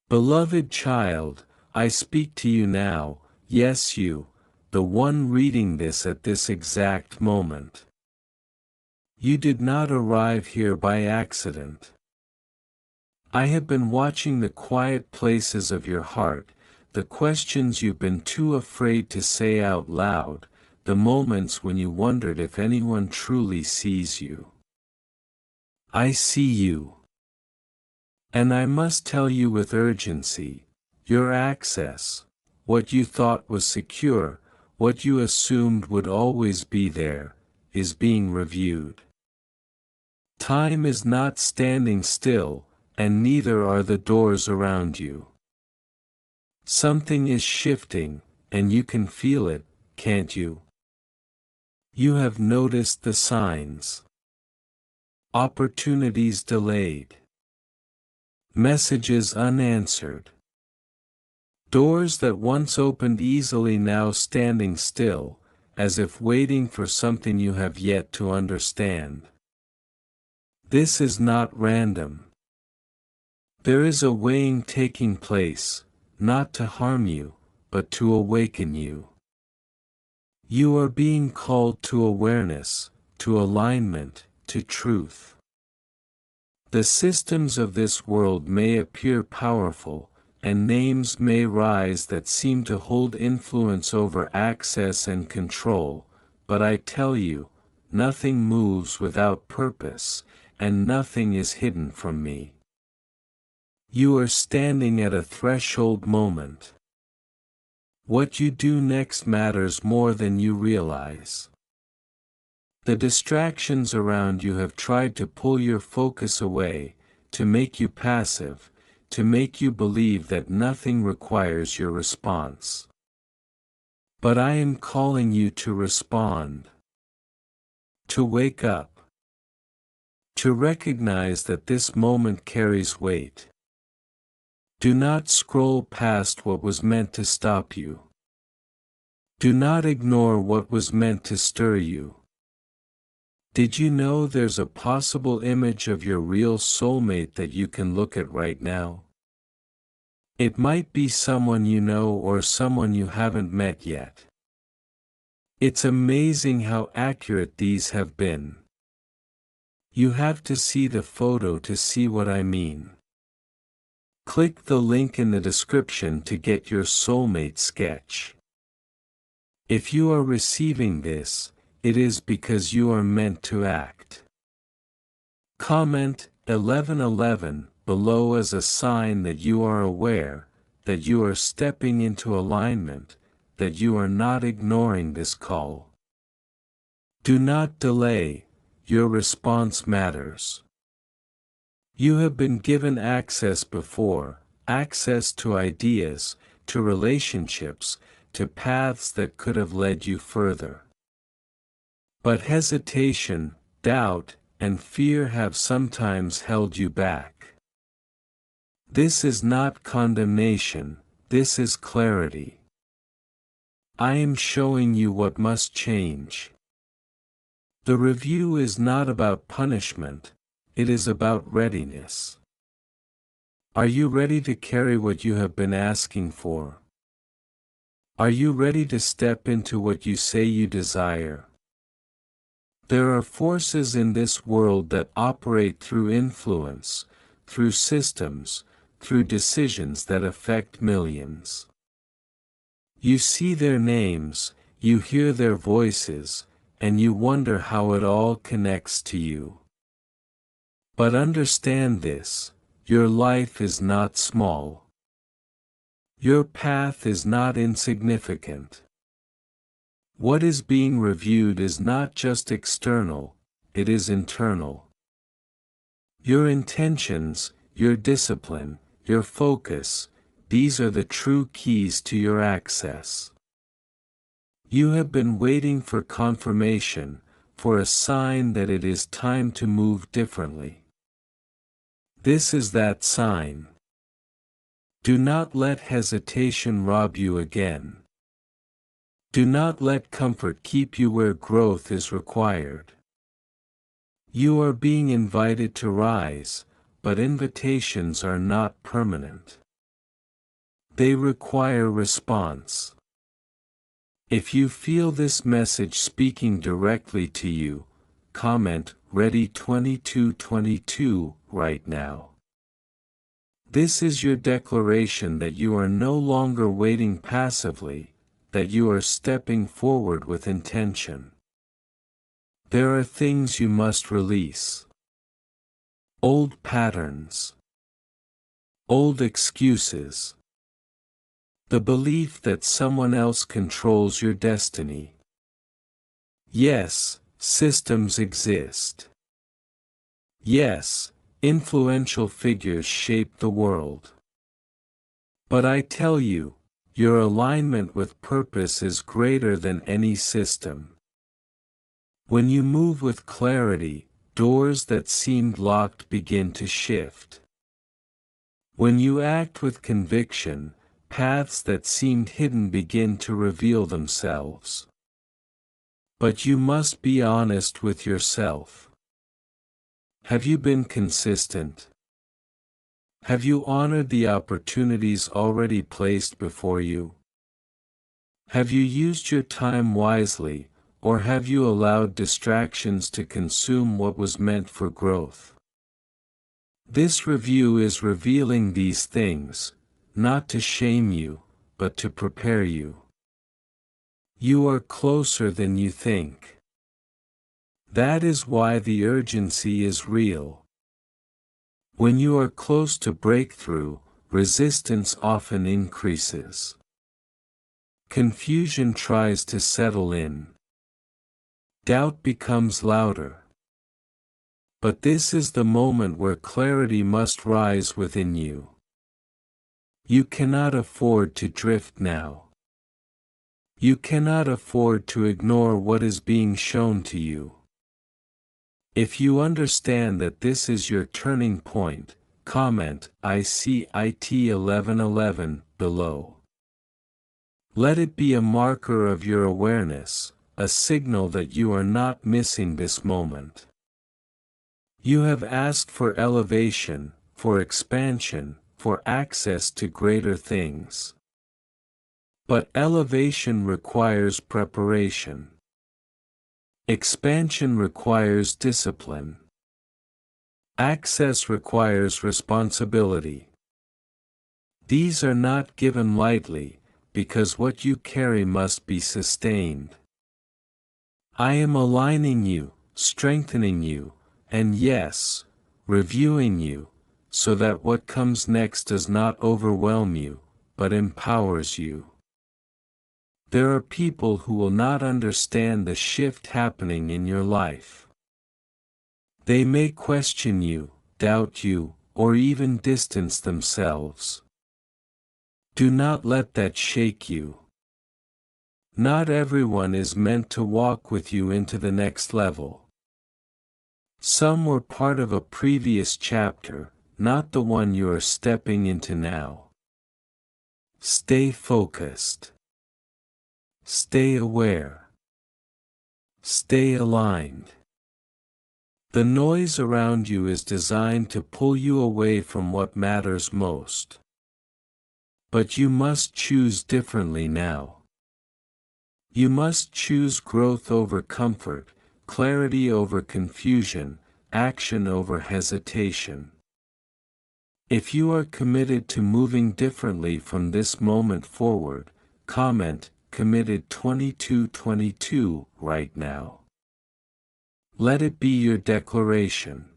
Beloved child, I speak to you now, yes you, the one reading this at this exact moment. You did not arrive here by accident. I have been watching the quiet places of your heart, the questions you've been too afraid to say out loud, the moments when you wondered if anyone truly sees you. I see you. And I must tell you with urgency, your access, what you thought was secure, what you assumed would always be there, is being reviewed. Time is not standing still, and neither are the doors around you. Something is shifting, and you can feel it, can't you? You have noticed the signs. Opportunities delayed. Messages unanswered. Doors that once opened easily now standing still, as if waiting for something you have yet to understand. This is not random. There is a weighing taking place, not to harm you, but to awaken you. You are being called to awareness, to alignment, to truth. The systems of this world may appear powerful, and names may rise that seem to hold influence over access and control, but I tell you, nothing moves without purpose, and nothing is hidden from me. You are standing at a threshold moment. What you do next matters more than you realize. The distractions around you have tried to pull your focus away, to make you passive, to make you believe that nothing requires your response. But I am calling you to respond. To wake up. To recognize that this moment carries weight. Do not scroll past what was meant to stop you. Do not ignore what was meant to stir you. Did you know there's a possible image of your real soulmate that you can look at right now? It might be someone you know or someone you haven't met yet. It's amazing how accurate these have been. You have to see the photo to see what I mean. Click the link in the description to get your soulmate sketch. If you are receiving this, it is because you are meant to act. Comment 1111 below as a sign that you are aware, that you are stepping into alignment, that you are not ignoring this call. Do not delay, your response matters. You have been given access before, access to ideas, to relationships, to paths that could have led you further. But hesitation, doubt, and fear have sometimes held you back. This is not condemnation, this is clarity. I am showing you what must change. The review is not about punishment. It is about readiness. Are you ready to carry what you have been asking for? Are you ready to step into what you say you desire? There are forces in this world that operate through influence, through systems, through decisions that affect millions. You see their names, you hear their voices, and you wonder how it all connects to you. But understand this, your life is not small. Your path is not insignificant. What is being reviewed is not just external, it is internal. Your intentions, your discipline, your focus, these are the true keys to your access. You have been waiting for confirmation, for a sign that it is time to move differently. This is that sign. Do not let hesitation rob you again. Do not let comfort keep you where growth is required. You are being invited to rise, but invitations are not permanent. They require response. If you feel this message speaking directly to you, comment Ready 2222 right now. This is your declaration that you are no longer waiting passively, that you are stepping forward with intention. There are things you must release. Old patterns. Old excuses. The belief that someone else controls your destiny. Yes, systems exist. Yes, influential figures shape the world. But I tell you, your alignment with purpose is greater than any system. When you move with clarity, doors that seemed locked begin to shift. When you act with conviction, paths that seemed hidden begin to reveal themselves. But you must be honest with yourself. Have you been consistent? Have you honored the opportunities already placed before you? Have you used your time wisely, or have you allowed distractions to consume what was meant for growth? This review is revealing these things, not to shame you, but to prepare you. You are closer than you think. That is why the urgency is real. When you are close to breakthrough, resistance often increases. Confusion tries to settle in. Doubt becomes louder. But this is the moment where clarity must rise within you. You cannot afford to drift now. You cannot afford to ignore what is being shown to you. If you understand that this is your turning point, comment I see IT 1111 below. Let it be a marker of your awareness, a signal that you are not missing this moment. You have asked for elevation, for expansion, for access to greater things. But elevation requires preparation. Expansion requires discipline. Access requires responsibility. These are not given lightly, because what you carry must be sustained. I am aligning you, strengthening you, and yes, reviewing you, so that what comes next does not overwhelm you, but empowers you. There are people who will not understand the shift happening in your life. They may question you, doubt you, or even distance themselves. Do not let that shake you. Not everyone is meant to walk with you into the next level. Some were part of a previous chapter, not the one you are stepping into now. Stay focused. Stay aware. Stay aligned. The noise around you is designed to pull you away from what matters most. But you must choose differently now. You must choose growth over comfort, clarity over confusion, action over hesitation. If you are committed to moving differently from this moment forward, comment Committed 2222 right now. Let it be your declaration.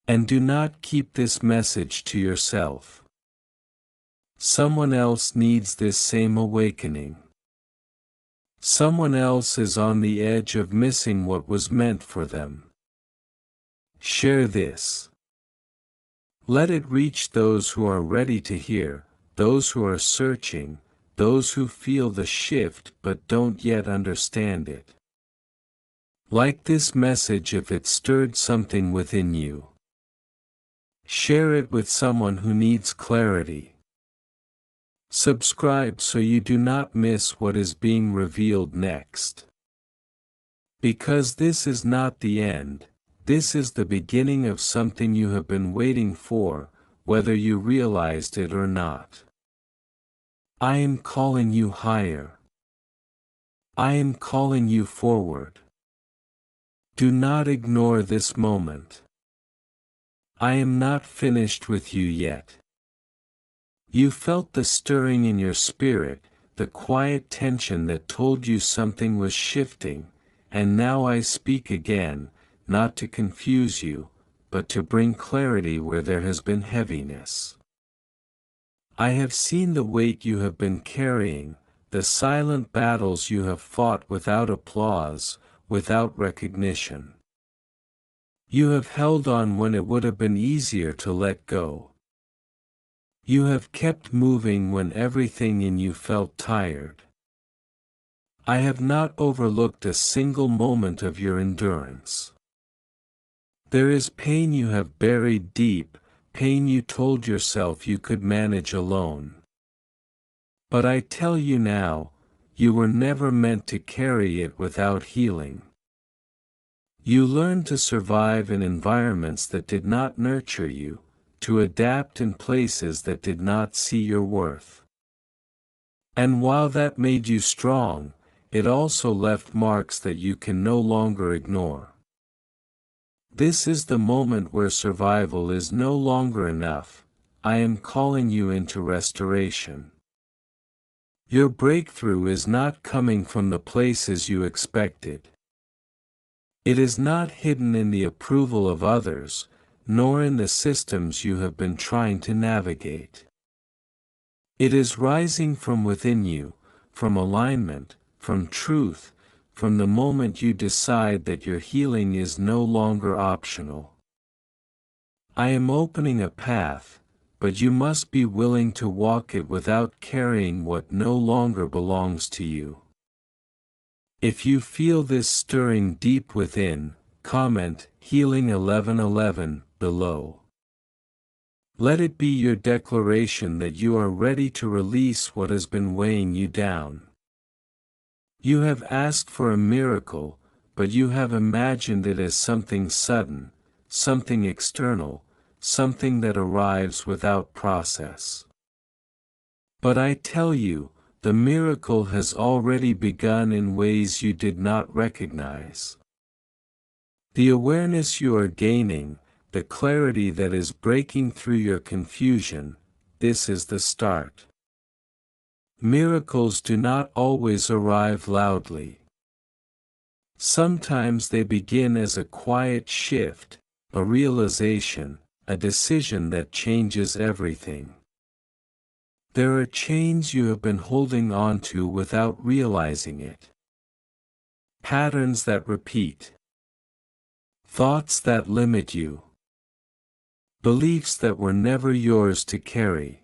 And do not keep this message to yourself. Someone else needs this same awakening. Someone else is on the edge of missing what was meant for them. Share this. Let it reach those who are ready to hear, those who are searching, those who feel the shift but don't yet understand it. Like this message if it stirred something within you. Share it with someone who needs clarity. Subscribe so you do not miss what is being revealed next. Because this is not the end, this is the beginning of something you have been waiting for, whether you realized it or not. I am calling you higher. I am calling you forward. Do not ignore this moment. I am not finished with you yet. You felt the stirring in your spirit, the quiet tension that told you something was shifting, and now I speak again, not to confuse you, but to bring clarity where there has been heaviness. I have seen the weight you have been carrying, the silent battles you have fought without applause, without recognition. You have held on when it would have been easier to let go. You have kept moving when everything in you felt tired. I have not overlooked a single moment of your endurance. There is pain you have buried deep, pain you told yourself you could manage alone. But I tell you now, you were never meant to carry it without healing. You learned to survive in environments that did not nurture you, to adapt in places that did not see your worth. And while that made you strong, it also left marks that you can no longer ignore. This is the moment where survival is no longer enough. I am calling you into restoration. Your breakthrough is not coming from the places you expected. It is not hidden in the approval of others, nor in the systems you have been trying to navigate. It is rising from within you, from alignment, from truth, from the moment you decide that your healing is no longer optional. I am opening a path, but you must be willing to walk it without carrying what no longer belongs to you. If you feel this stirring deep within, comment Healing 1111 below. Let it be your declaration that you are ready to release what has been weighing you down. You have asked for a miracle, but you have imagined it as something sudden, something external, something that arrives without process. But I tell you, the miracle has already begun in ways you did not recognize. The awareness you are gaining, the clarity that is breaking through your confusion, this is the start. Miracles do not always arrive loudly. Sometimes they begin as a quiet shift, a realization, a decision that changes everything. There are chains you have been holding on to without realizing it. Patterns that repeat. Thoughts that limit you. Beliefs that were never yours to carry.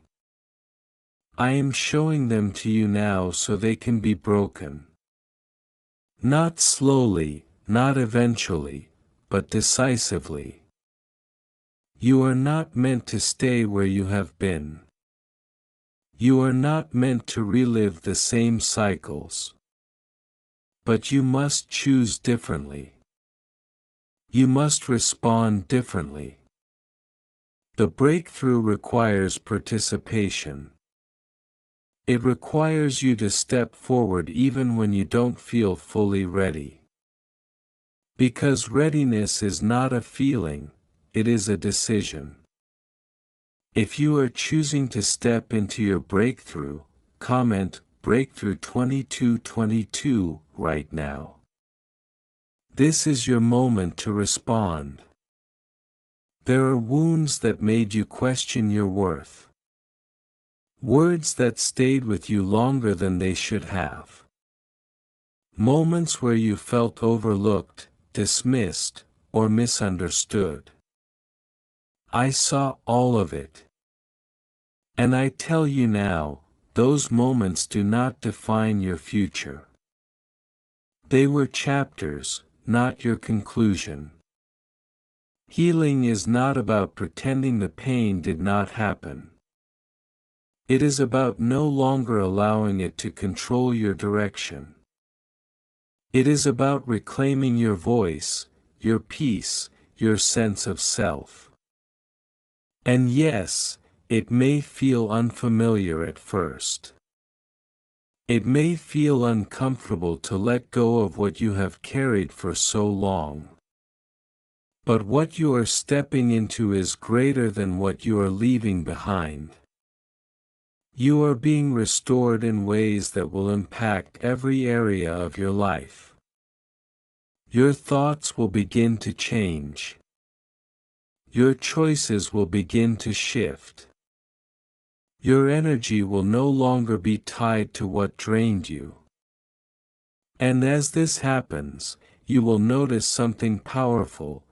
I am showing them to you now so they can be broken. Not slowly, not eventually, but decisively. You are not meant to stay where you have been. You are not meant to relive the same cycles. But you must choose differently. You must respond differently. The breakthrough requires participation. It requires you to step forward even when you don't feel fully ready. Because readiness is not a feeling, it is a decision. If you are choosing to step into your breakthrough, comment Breakthrough 2222 right now. This is your moment to respond. There are wounds that made you question your worth. Words that stayed with you longer than they should have. Moments where you felt overlooked, dismissed, or misunderstood. I saw all of it. And I tell you now, those moments do not define your future. They were chapters, not your conclusion. Healing is not about pretending the pain did not happen. It is about no longer allowing it to control your direction. It is about reclaiming your voice, your peace, your sense of self. And yes, it may feel unfamiliar at first. It may feel uncomfortable to let go of what you have carried for so long. But what you are stepping into is greater than what you are leaving behind. You are being restored in ways that will impact every area of your life. Your thoughts will begin to change. Your choices will begin to shift. Your energy will no longer be tied to what drained you. And as this happens, you will notice something powerful.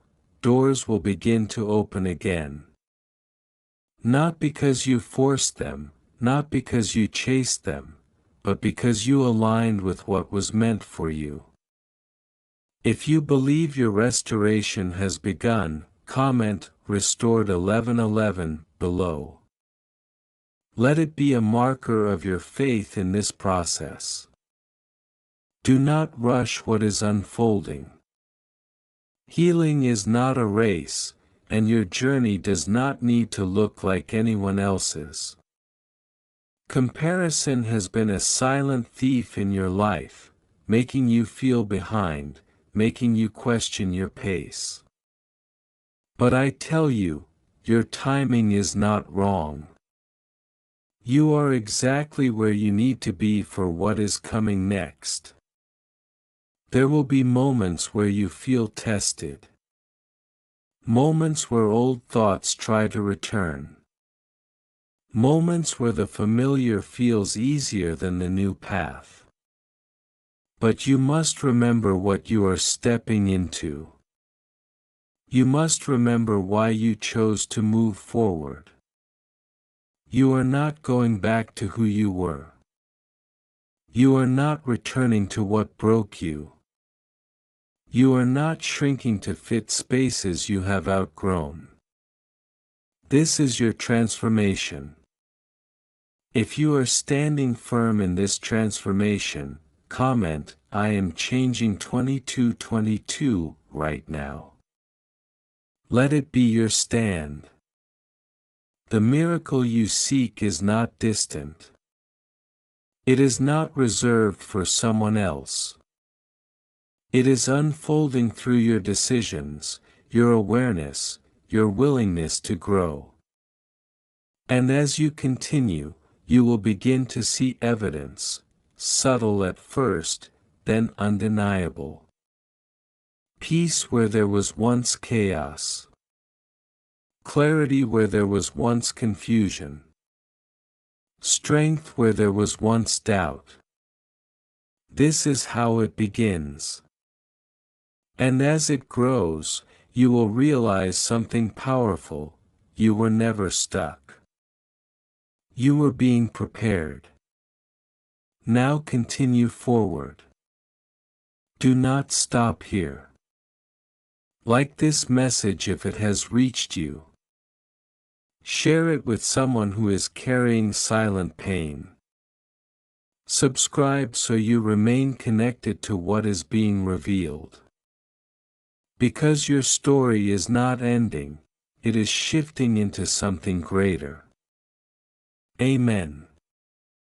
Doors will begin to open again. Not because you forced them, not because you chased them, but because you aligned with what was meant for you. If you believe your restoration has begun, comment "Restored 1111" below. Let it be a marker of your faith in this process. Do not rush what is unfolding. Healing is not a race, and your journey does not need to look like anyone else's. Comparison has been a silent thief in your life, making you feel behind, making you question your pace. But I tell you, your timing is not wrong. You are exactly where you need to be for what is coming next. There will be moments where you feel tested. Moments where old thoughts try to return. Moments where the familiar feels easier than the new path. But you must remember what you are stepping into. You must remember why you chose to move forward. You are not going back to who you were. You are not returning to what broke you. You are not shrinking to fit spaces you have outgrown. This is your transformation. If you are standing firm in this transformation, comment "I am changing 2222 right now." Let it be your stand. The miracle you seek is not distant. It is not reserved for someone else. It is unfolding through your decisions, your awareness, your willingness to grow. And as you continue, you will begin to see evidence, subtle at first, then undeniable. Peace where there was once chaos. Clarity where there was once confusion. Strength where there was once doubt. This is how it begins. And as it grows, you will realize something powerful: you were never stuck. You were being prepared. Now continue forward. Do not stop here. Like this message if it has reached you. Share it with someone who is carrying silent pain. Subscribe so you remain connected to what is being revealed. Because your story is not ending, it is shifting into something greater. Amen.